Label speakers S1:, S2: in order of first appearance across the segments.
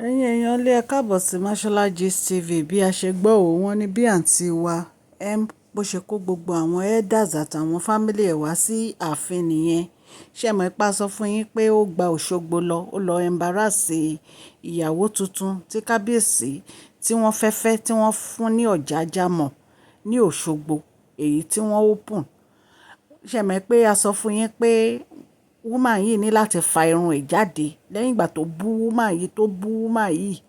S1: Ẹ̀yin èèyàn ilé ẹ káàbọ̀ sí Mashola Gist TV. Bí a ṣe gbọ́ ò wọ́n ní bí àǹtí wa bó ṣe kó gbogbo àwọn elders àtàwọn family ẹ̀ wá sí ààfin nìyẹn. Ṣé mọ̀ ipá sọ fún yín pé ó gba Òṣogbo lọ, ó lọ embarrass ìyàwó tuntun tí kábíyèsí tí wọ́n fẹ́fẹ́ tí wọ́n fún ní Ọ̀jájá ní Òṣogbo, èyí tí wọ́n open. Ṣé mọ̀ pé a sọ fún yín pé woman yìí ní láti fa irun ẹ̀ jáde lẹ́yìn ìgbà tó bú woman yìí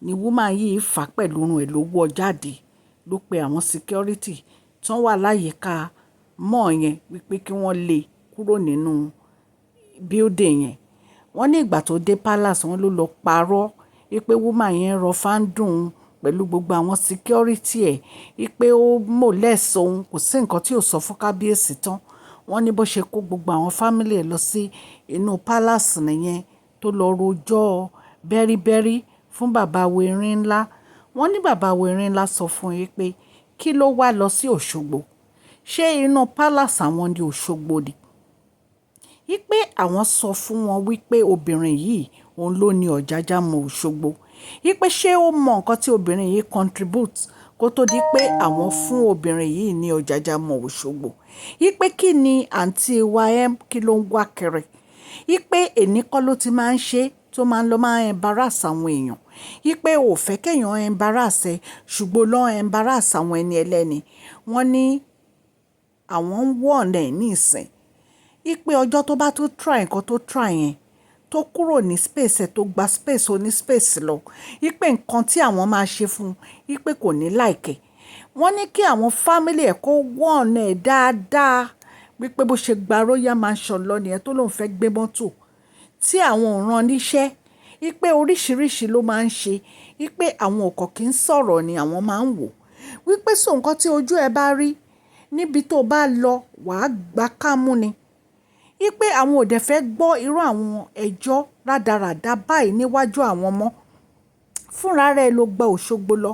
S1: ni woman yìí fà pẹ̀lú irun ẹ̀ ló wọ́ jáde, ló pe àwọn security tí wọ́n wà láyìíká mọ́ yẹn wípé kí wọ́n lé kúrò nínú building yẹn. Wọ́n ní ìgbà tó dé palace wọ́n ló lọ parọ́ wípé woman yẹn rọ fáńdùn pẹ̀lú gbogbo àwọn security ẹ̀ wípé ó molest òun, kò sí nǹkan tí ò sọ fún kábíyèsí tán. Wọ́n ní bó ṣe kó gbogbo àwọn family ẹ̀ lọ sí inú palace nìyẹn tó lọ rojọ́ bẹ́ríbẹ́rí fún bàbá wẹ̀rin ńlá. Wọ́n ní bàbá wẹ̀rin ńlá sọ fún yín pé kí ló wá lọ sí Òṣogbo? Ṣé inú palace àwọn ní Òṣogbo ni? Wípé àwọn sọ fún wọn wípé obìnrin yìí òun ló ní Ọ̀jájá mọ́ Òṣogbo. Wípé ṣé ó mọ nǹkan tí obìnrin yìí contribute kó tó di pé àwọn fún obìnrin yìí ní Ọ̀jájá mọ́ Òṣogbo. Wípé kí ni àǹtí wa kí ló ń wá kiri? Wípé èní kọ́ ló ti máa ń ṣe tó máa ń lọ máa embarrass àwọn èèyàn. Wípé ò fẹ́ kéèyàn embarrass ẹ ṣùgbọ́n lọ́ embarrass àwọn ẹni ẹlẹ́ni. Wọ́n ní àwọn ń wọ̀ ọ̀nà ẹ̀ ní ìsìn. Wípé ọjọ́ tó bá tó try nǹkan tó try yẹn tó kúrò ní space ẹ̀ tó gba space oní space lọ. Wípé nǹkan tí àwọn máa ṣe fún un wípé kò ní like. Wọ́n ní kí àwọn family ẹ̀ kó wọ̀ ọ̀nà ẹ̀ dáadáa wípé bó ṣe gba royal mansion lọ nìyẹn tó lóun fẹ́ gbé mọ́tò tí àwọn ò rán níṣẹ́. Wípé oríṣiríṣi ló máa ń ṣe. Wípé àwọn ọkọ̀ kì í sọ̀rọ̀ ni àwọn máa ń wò. Wípé so nǹkan tí ojú ẹ bá rí níbi tó bá lọ wàá gba kámú ni. Wípé àwọn ò dẹ̀ fẹ́ gbọ́ irú àwọn ẹjọ́ rádaràda báyìí níwájú àwọn ọmọ. Fúnra rẹ̀ ló gba Òṣogbo lọ.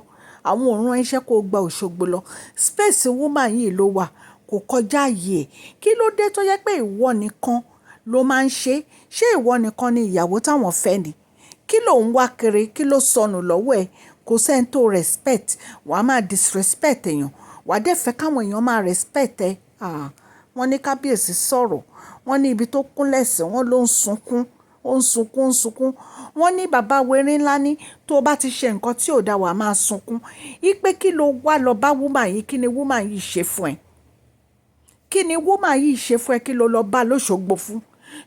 S1: Àwọn ò rán iṣẹ́ kó gba Òṣogbo lọ. Space woman yìí ló wà, kò kọjá ààyè ẹ̀. Kí ló dé tó jẹ́ pé ìwọ nìkan ló máa ń ṣe? Ṣé ìwọ nìkan ni ìyàwó táwọn fẹ́ ni? Kí ló ń wá kiri? Kí ló sọnù lọ́wọ́ ẹ? Kò sẹ́ni tó respect. Wàá máa disrespect èèyàn. Wàá dẹ̀ fẹ́ káwọn èèyàn máa respect ẹ. Wọ́n ní kábíyèsí sọ̀rọ̀. Wọ́n ní ibi tó kúnlẹ̀ sí wọ́n ló ń sunkún. Ó ń sunkún, ń sunkún. Wọ́n ní bàbá wẹ̀rin ńlá ní tó bá ti ṣe nǹkan tí ò dá wàá máa sunkún. Wípé kí ló wá lọ bá woman yìí? Kí ni woman yìí ṣe fún ẹ? Kí ni woman yìí ṣe fún ẹ? Kí ló lọ bá lóṣogbo fún?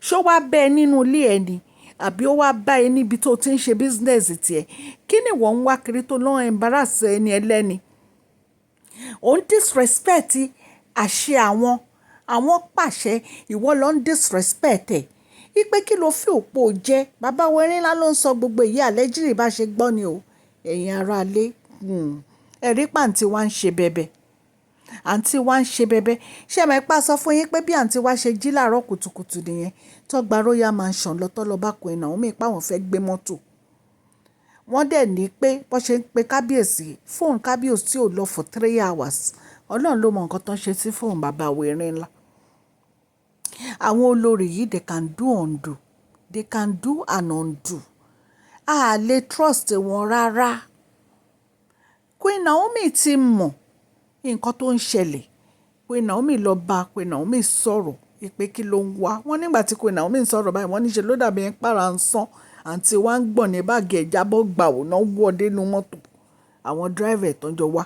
S1: Ṣó wá bẹ́ ẹ nínú ilé ẹ ni? Àbí ó wá bá ẹ níbi tó ti ń ṣe business tiẹ̀? Kí ni wọ́n ń wá kiri tó lọ́ embarrass ẹni ẹlẹ́ni? Ó ń disrespect àṣẹ àwọn. Àwọn pàṣẹ, ìwọ ló ń disrespect ẹ̀. Wípé kí ló fi òpó jẹ́? Bàbá wẹ̀rin ńlá ló ń sọ gbogbo èyí allegedly bá ṣe gbọ́ ni o. Ẹ̀yin ará ilé. Ẹ̀rí pàǹtí wa ń ṣe bẹbẹ. Àǹtí wa ń ṣe bẹbẹ. Ṣé mọ̀ ipá sọ fún yín pé bí àǹtí wa ṣe jí láàárọ̀ kùtùkùtù nìyẹn tó gba royal mansion lọ tó lọ bá Queen Naomi pé àwọn fẹ́ gbé mọ́tò. Wọ́n dẹ̀ ní pé bó ṣe ń pe kábíyèsí, fóònù kábíyèsí ò lọ for 3 hours. Ọlọ́run ló mọ nǹkan tó ń ṣe sí fóònù bàbá wẹ̀rin ńlá. Àwọn olórí yìí they can do undo. They can do and undo. A lè trust wọn rárá. Queen Naomi ti mọ̀ nǹkan tó ń ṣẹlẹ̀. Queen Naomi lọ bá Queen Naomi sọ̀rọ̀ pé kí ló ń wá. Wọ́n nígbà tí Queen Naomi ń sọ̀rọ̀ báyìí wọ́n ní ṣe ló dàbí ẹni pàrà ń sán. Àǹtí wa ń gbọ̀n ní báàgì ẹ̀ jábọ́ gbàwó náà wọ́ dénú mọ́tò. Àwọn driver ẹ̀ tó ń jọ wá.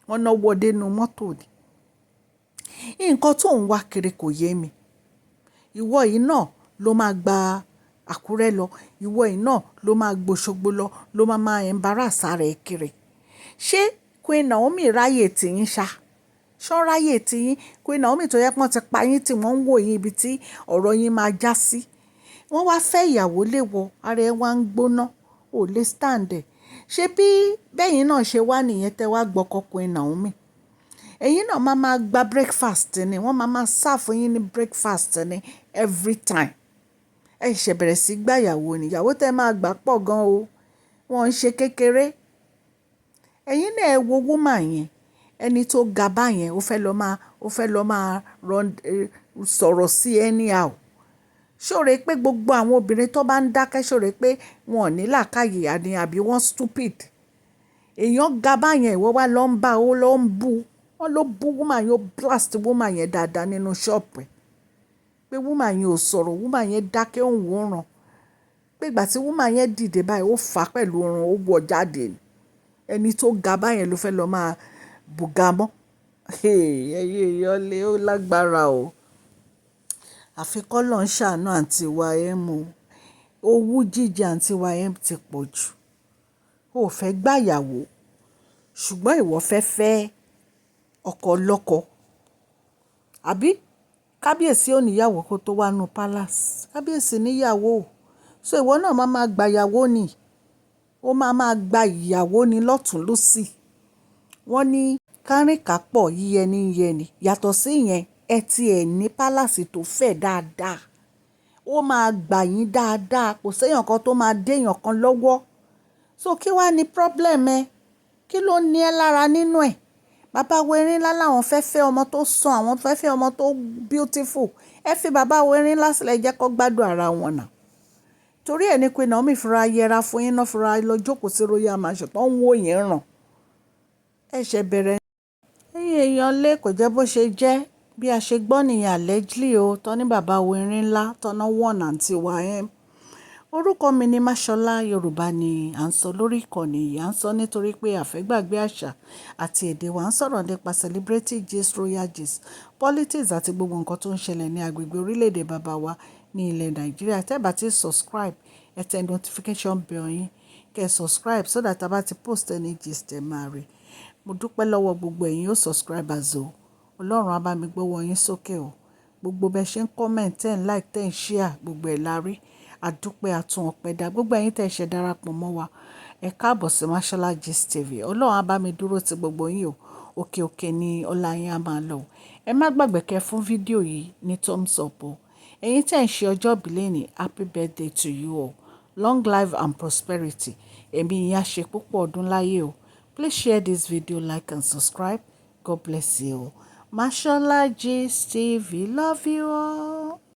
S1: Wọ́n náà wọ́ dénú mọ́tò ni. Nǹkan tó ń wá kiri kò yé mi. Ìwọ yìí náà ló máa gba Àkúrẹ́ lọ. Ìwọ yìí náà ló máa gb'Òṣogbo lọ. Ló máa embarrass ara ẹ̀ kiri. Ṣé Queen Naomi ráyè tìyín ṣá? Ṣọ́ ráyè tìyín? Queen Naomi tó yẹ pé wọ́n ti pa yín tí wọ́n ń wò yín ibi tí ọ̀rọ̀ yín máa já sí. Wọ́n wá fẹ́ ìyàwó léwọ, ara ẹ wá ń gbóná. Ò lè stand ẹ̀. Ṣé bí bẹ́yìn náà ṣe wá nìyẹn tẹ́ wá gbọ́kọ Queen Naomi? Ẹ̀yin náà máa gba breakfast ni. Wọ́n máa serve yín ní breakfast ni every time. Ẹ ṣe bẹ̀rẹ̀ sí gbá ìyàwó ni. Ìyàwó tẹ́ máa gbà pọ̀ gan o. Wọ́n ń ṣe kékeré. Ẹ̀yin náà ẹ wo woman yẹn. Ẹni tó ga báyẹn ó fẹ́ lọ máa sọ̀rọ̀ sí anyhow. ṣòro pé gbogbo àwọn obìnrin tó bá ń dákẹ́ ṣòro pé wọn ò ní làákàyè àní àbí wọ́n stupid. Èèyàn ga báyẹn ìwọ wá lọ ń bá ó lọ ń bú wọn ló bú woman yẹn ó blast woman yẹn dáadáa nínú ṣọ́ọ̀pù ẹ̀ pé woman yẹn ò sọ̀rọ̀ woman yẹn dákẹ́ òun wòran pé ìgbà tí woman yẹn dìde báyìí ó fà á pẹ̀lú orun ó wọ jáde ni. Ẹni tó ga báyẹn ló fẹ́ lọ máa bùgá mọ́. Ẹyẹ èèyàn lé ó lágbára o. Àfi k'Ọlọ́run ṣàánú àǹtí wa M o. Owú jíjẹ àǹtí wa M ti pọ̀ jù. O ò fẹ́ gbàyàwó ṣùgbọ́n ìwọ fẹ́ fẹ́ ọkọ ọlọ́kọ. Àbí kábíyèsí ò níyàwó kó tó wá nu palace. Kábíyèsí níyàwó. So ìwọ náà máa gbàyàwó ni. Ó máa gba ìyàwó ni lọ́tùn lósì. Wọ́n ní kárìnká pọ̀ yíyẹni yẹni. Yàtọ̀ sí ìyẹn ẹ ti ẹ̀ ní palace tó fẹ̀ dáadáa. Ó máa gbà yín dáadáa. Kò séèyàn kan tó máa déèyàn kan lọ́wọ́. So kí wá ní problem ẹ? Kí ló ní ẹ lára nínú ẹ̀? Bàbá Erinlá láwọn fẹ́ fẹ́ ọmọ tó sàn, àwọn fẹ́ fẹ́ ọmọ tó beautiful. Ẹ fi bàbá Erinlá sílẹ̀ jẹ́ kó gbádùn ara wọn náà. Torí ẹ̀ ní pé Naomi fúnra yẹra fún yín náà fúnra lọ jókòó sí royal mansion tó ń wò yín ràn. Ẹ ṣe bẹ̀rẹ̀. Ẹ̀yin èèyàn lé kò jẹ́ bó ṣe jẹ́ bí a ṣe gbọ́ nìyẹn allegedly o tọ́ ní bàbá Erinlá tọ́nà wọ̀n àǹtí wa M. Orúkọ mi ni Máṣọlá. Yorùbá ni à ń sọ lórí ìkànnì yìí. À ń sọ nítorí pé àfẹ́gbàgbé àṣà àti èdè wa. À ń sọ̀rọ̀ nípa celebrity gist, royal gist, politics àti gbogbo nǹkan tó ń ṣẹlẹ̀ ní agbègbè orílẹ̀-èdè bàbá wa ní ilẹ̀ Nàìjíríà. Tẹ́ bá ti subscribe ẹ tẹ notification bell yín kẹ́ subscribe so that a bá ti post any gist ẹ máa rí. Mo dúpẹ́ lọ́wọ́ gbogbo ẹ̀yin ó subscribers o. Ọlọ́run á bá mi gbọ́wọ́ yín sókè o. Gbogbo bẹ́ẹ̀ ṣe ń comment ten like ten share gbogbo ẹ̀ la rí. Àdúpẹ́ àtún ọpẹ́ dá gbogbo ẹ̀yin tẹ́ ṣe darapọ̀ mọ́ wa. Ẹ káàbọ̀ sí Mashola Gist TV. Ọlọ́run á bá mi dúró ti gbogbo yín o. Òkè òkè ni ọlá yín á máa lọ. Ẹ má gbàgbé kẹ́ fún fídíò yìí ní thumbs up o. Ẹ̀yin tẹ́ ń ṣe ọjọ́ ìbí lẹ́ni happy birthday to you all. Long life and prosperity. Ẹ̀mí yín á ṣe púpọ̀ ọdún láyé o. Please share this video, like and subscribe. God bless you. Mashola Gist TV. Love you all.